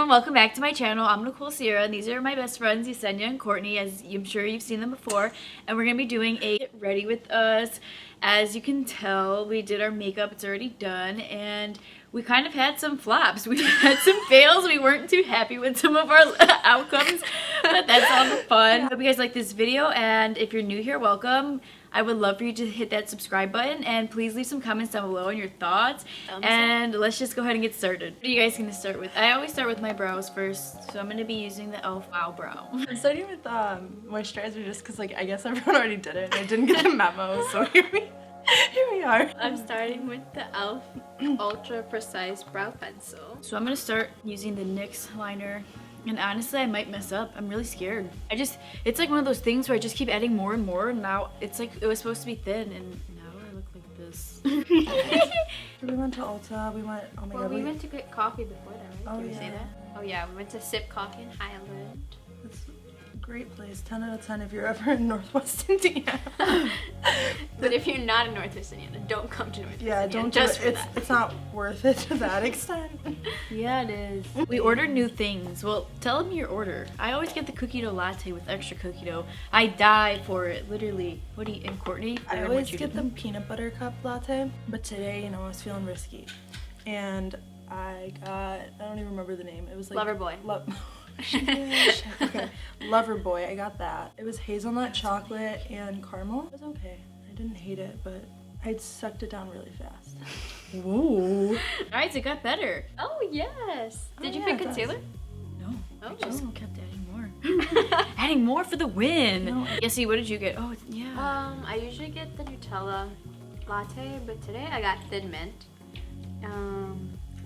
everyone, welcome back to my channel. I'm Nicole Sierra, and these are my best friends, Yesenia and Courtney, as I'm sure you've seen them before. And we're going to be doing a Get Ready With Us. As you can tell, we did our makeup, it's already done, and we kind of had some flops. We had some fails. We weren't too happy with some of our outcomes, but that's all the fun. I hope you guys like this video, and if you're new here, welcome. I would love for you to hit that subscribe button, and please leave some comments down below on your thoughts. And let's just go ahead and get started. What are you guys going to start with? I always start with my brows first, so I'm going to be using the e.l.f. Wow Brow. I'm starting with moisturizer just because, like, I guess everyone already did it and I didn't get the memo, so here we are. I'm starting with the e.l.f. Ultra Precise Brow Pencil. So I'm going to start using the NYX liner. And honestly, I might mess up. I'm really scared. It's like one of those things where I just keep adding more and more, and now it's like, it was supposed to be thin, and now I look like this. We went to Ulta, we went, oh my god. We went to get coffee before that, right? Oh, Did we yeah. say that? Oh yeah, we went to Sip Coffee in Highland. It's a great place, 10 out of 10 if you're ever in Northwest Indiana. But if you're not in Northwest Indiana, don't come to Northwest Indiana. Don't just do it. It's not worth it to that extent. Yeah, it is. We ordered new things. Well, tell them your order. I always get the cookie dough latte with extra cookie dough. I die for it, literally. What do you, and Courtney? I always get the peanut butter cup latte, but today, you know, I was feeling risky. And I don't even remember the name. It was like Loverboy. Okay, Loverboy. I got that. It was hazelnut chocolate and caramel. It was okay. I didn't hate it, but I sucked it down really fast. Ooh. Guys, it got better. Oh yes. Did you yeah, pick it does. concealer? No, Oh. I just kept adding more. Adding more for the win. No. Yessie, what did you get? Oh, yeah. I usually get the Nutella latte, but today I got Thin Mint.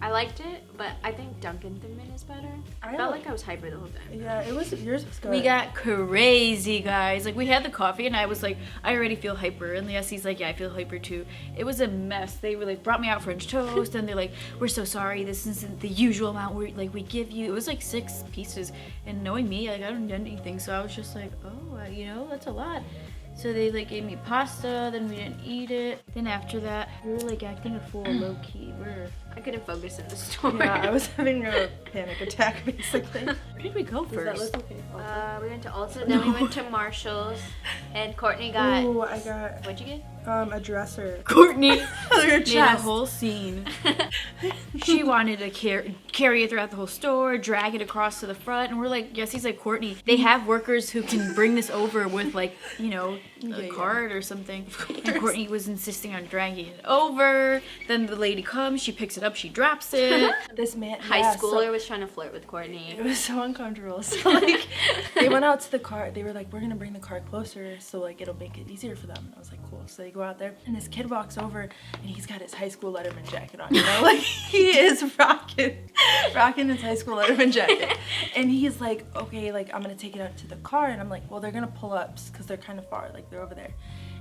I liked it, but I think Dunkin' Thin Mint is better. I felt like I was hyper the whole time. Yeah, yours was good. We got crazy, guys. Like, we had the coffee, and I was like, I already feel hyper. And Yessie's like, yeah, I feel hyper too. It was a mess. They were like, brought me out French toast, and they're like, we're so sorry. This isn't the usual amount we give you. It was like 6 pieces. And knowing me, like, I don't do anything. So I was just like, oh, you know, that's a lot. So they like gave me pasta, then we didn't eat it. Then after that, we were like acting a fool low-key. I couldn't focus in the store. Yeah, I was having a panic attack basically. Where did we go first? We went to Ulta, then we went to Marshall's, and Courtney got. Ooh, I got What'd you get? a dresser. Courtney Your made a chest. whole scene. She wanted to carry it throughout the whole store, drag it across to the front, and we're like, Yessie's like, Courtney, they have workers who can bring this over with, like, you know, a cart or something. And Courtney was insisting on dragging it over. Then the lady comes, she picks it up, she drops it. This man, High yeah, schooler was trying to flirt with Courtney. It was so uncomfortable. So like, they went out to the car. They were like, we're gonna bring the car closer, so like it'll make it easier for them. And I was like, cool. So they go out there, and this kid walks over, and he's got his high school Letterman jacket on. You know, like he is rocking his high school Letterman jacket. And he's like, okay, like I'm gonna take it out to the car, and I'm like, well, they're gonna pull up because they're kind of far, like they're over there.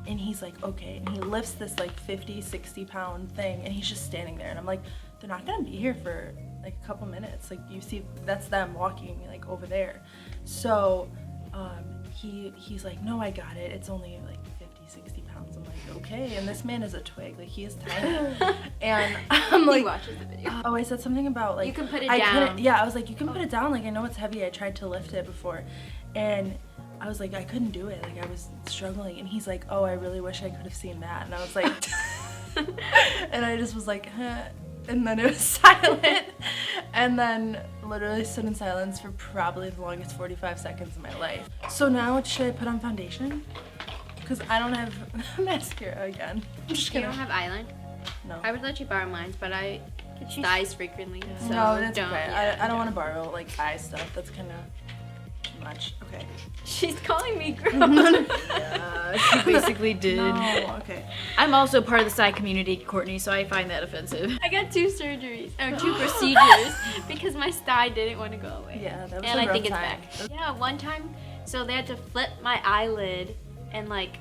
And he's like, okay, and he lifts this like 50-60 pound thing, and he's just standing there, and I'm like, they're not gonna be here for like a couple minutes. Like you see, that's them walking like over there. So he's like, no, I got it. It's only like 50-60 pounds. I'm like, okay. And this man is a twig. Like he is tiny. And I'm like, He watches the video. oh, I said something about like You can put it I down. couldn't. Yeah, I was like, you can put it down. Like I know it's heavy. I tried to lift it before, and I was like, I couldn't do it. Like I was struggling. And he's like, oh, I really wish I could have seen that. And I was like, and I just was like, huh. And then it was silent, and then literally stood in silence for probably the longest 45 seconds of my life. So now should I put on foundation? Because I don't have mascara again. I'm just You gonna. don't have eyeliner? No. I would let you borrow mine, but I get styes frequently, so No, that's don't. okay. Yeah, I don't want to borrow like eye stuff. That's kind of too much. Okay. She's calling me gross. Yeah, she basically did. No. Okay. I'm also part of the Psy community, Courtney, so I find that offensive. I got 2 surgeries, or 2 procedures, because my sty didn't want to go away. Yeah, that was And a I rough think it's time. back. Yeah, one time, so they had to flip my eyelid and like,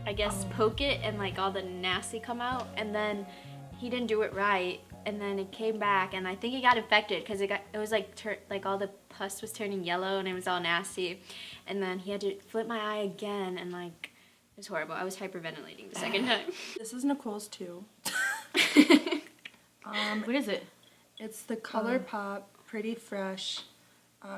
I guess poke it and like all the nasty come out, and then he didn't do it right, and then it came back, and I think it got infected because it was like all the pus was turning yellow and it was all nasty, and then he had to flip my eye again, and like it was horrible. I was hyperventilating the second time. This is Nicole's too. What is it? It's the ColourPop Pretty Fresh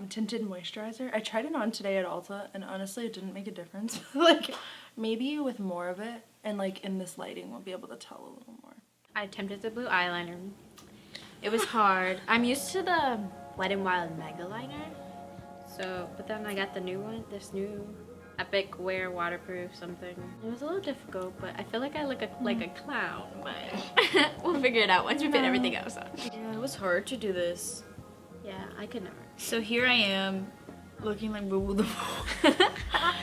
tinted moisturizer. I tried it on today at Ulta, and honestly, it didn't make a difference. Like, maybe with more of it, and like in this lighting, we'll be able to tell a little more. I attempted the blue eyeliner. It was hard. I'm used to the Wet n Wild Mega Liner. So, but then I got the new one, this new Epic Wear Waterproof something. It was a little difficult, but I feel like I look like a clown, but we'll figure it out once we fit everything else on. Yeah, it was hard to do this. Yeah, I could never. So here I am, looking like boo boo the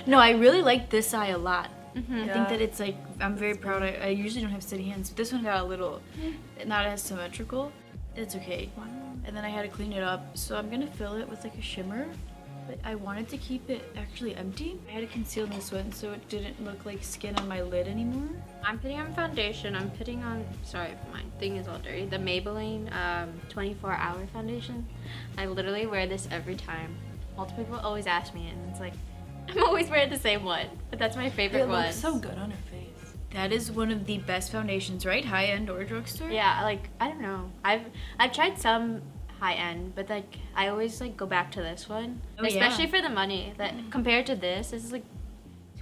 No, I really like this eye a lot. I think that it's like, I'm very proud. I usually don't have steady hands, but this one got a little, not as symmetrical. It's okay. Wow. And then I had to clean it up, so I'm gonna fill it with like a shimmer. But I wanted to keep it actually empty. I had to conceal this one so it didn't look like skin on my lid anymore. I'm putting on foundation. I'm putting on, sorry, my thing is all dirty. The Maybelline 24-hour foundation. I literally wear this every time. Multiple people always ask me, and it's like, I'm always wearing the same one. But that's my favorite one. It looks so good on her face. That is one of the best foundations, right? High-end or drugstore? Yeah, like, I don't know. I've tried some high-end, but like I always like go back to this one, especially for the money. That compared to this is like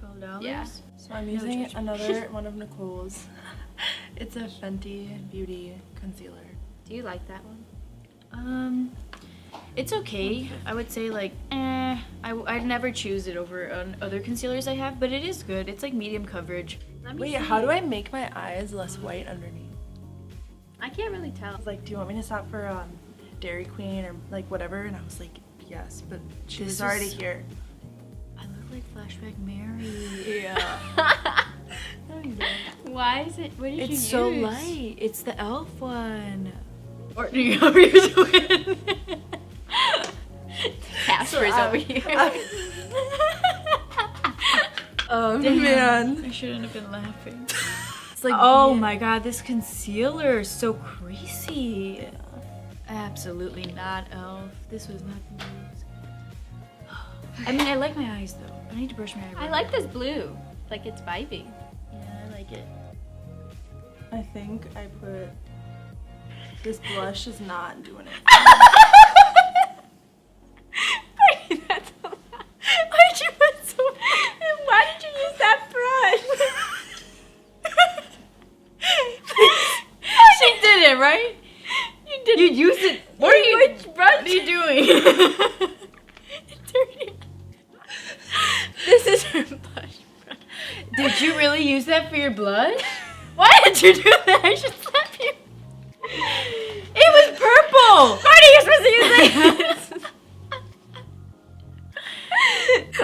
$12. Yeah. So I'm using another one of Nicole's. It's a Fenty Beauty concealer. Do you like that one? It's okay. I would say like, I'd never choose it over on other concealers I have, but it is good. It's like medium coverage. Wait, how do I make my eyes less white underneath? I can't really tell. I was like, do you want me to stop for Dairy Queen or like whatever? And I was like, yes, but she was already here. I look like Flashback Mary. Yeah. No, you don't. Why is it? What did you use? It's so light. It's the e.l.f. one. Or do you know what you're doing? Casper's over here. Oh Damn, man. I shouldn't have been laughing. It's like, oh my god, this concealer is so crazy. Yeah. Absolutely not e.l.f. This was not the news. I mean, I like my eyes though. I need to brush my eyebrows. I like this blue. Like it's vibing. Yeah, I like it. I think I put this blush is not doing it. That's a lot. Why'd you put so? Why did you use that brush? She did it, right? You did. You used it. Which brush? What are you doing? Dirty. This is her blush brush. Did you really use that for your blush? Why did you do that? I should slap you. It was purple. Marty, you're supposed to use this.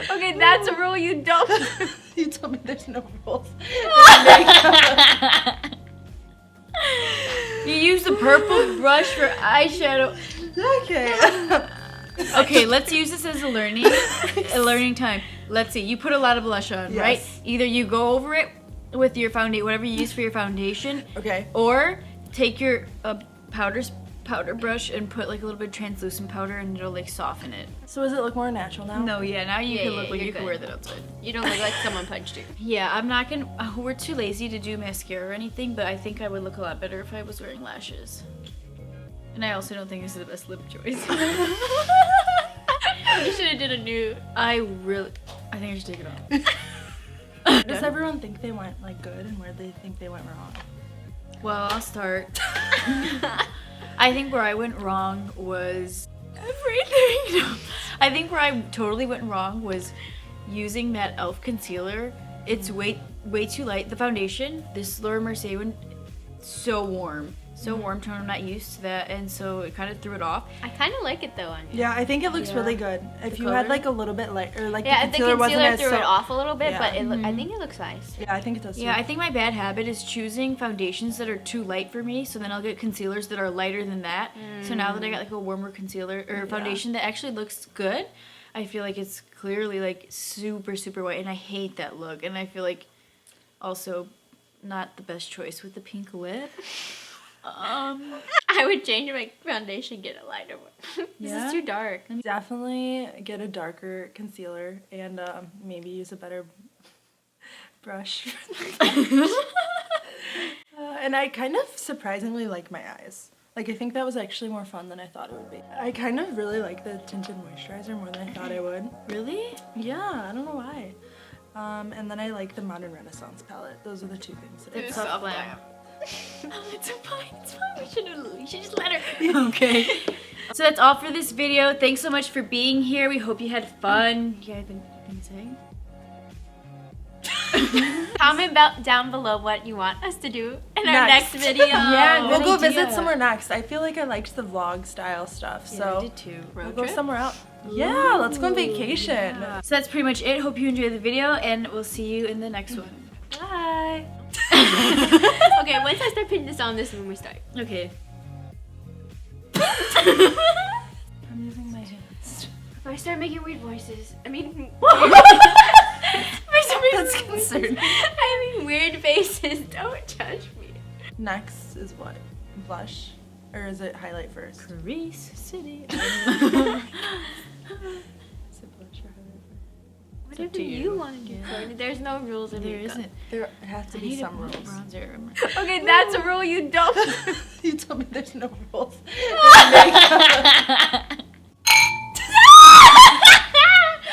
Okay, that's a rule you don't. You told me there's no rules. You use the purple brush for eyeshadow. Okay. Okay, let's use this as a learning time. Let's see. You put a lot of blush on, Yes. right? Either you go over it with your foundation, whatever you use for your foundation, Okay. or take your powder brush and put like a little bit of translucent powder, and it'll like soften it. So does it look more natural now? No, yeah. Now you Yeah, can yeah, look like you're you can good. wear that outside. You don't look like someone punched you. Yeah, I'm not gonna. We're too lazy to do mascara or anything, but I think I would look a lot better if I was wearing lashes. And I also don't think this is the best lip choice. You should have did a nude. I think I should take it off. Does everyone think they went like good, and where they think they went wrong? Well, I'll start. I think where I went wrong was everything. No. I think where I totally went wrong was using that e.l.f. concealer. It's way too light. The foundation, this Laura Mercier one, so warm. So warm tone, I'm not used to that, and so it kind of threw it off. I kind of like it though on you. Yeah, I think it looks Yeah. really good. If The you had color? like a little bit light, or like Yeah, the the concealer wasn't concealer as threw so. it off a little bit, Yeah. but I think it looks nice. Yeah, I think it does. Yeah, too. I think my bad habit is choosing foundations that are too light for me, so then I'll get concealers that are lighter than that. So now that I got like a warmer concealer or foundation that actually looks good, I feel like it's clearly like super, super white, and I hate that look. And I feel like also not the best choice with the pink lip. I would change my foundation, get a lighter one. This Yeah? is too dark. Definitely get a darker concealer and maybe use a better brush. And I kind of surprisingly like my eyes. Like, I think that was actually more fun than I thought it would be. I kind of really like the tinted moisturizer more than I thought I would. Really? Yeah, I don't know why. And then I like the Modern Renaissance palette. Those are the two things that I It's like. soft glam. It's fine. It's fine. We should just let her. Okay. So that's all for this video. Thanks so much for being here. We hope you had fun. You guys have anything to say? Comment down below what you want us to do in our next video. Yeah, we'll go idea. visit somewhere next. I feel like I liked the vlog style stuff, Yeah, so I did too. we'll go somewhere else. Yeah, let's go on vacation. Yeah. So that's pretty much it. Hope you enjoyed the video, and we'll see you in the next one. Bye. Okay, once I start putting this on, this is when we start. Okay. I'm using my hands. If I start making weird voices, I mean, That's concerning. I mean weird faces. Don't judge me. Next is what? Blush? Or is it highlight first? Grease City. Is it blush or highlight first? Whatever to you. you want to do, Yeah. Courtney. There's no rules in There makeup. isn't. There have to I be need some a rules. bronzer. Okay, that's a rule you don't. You told me there's no rules.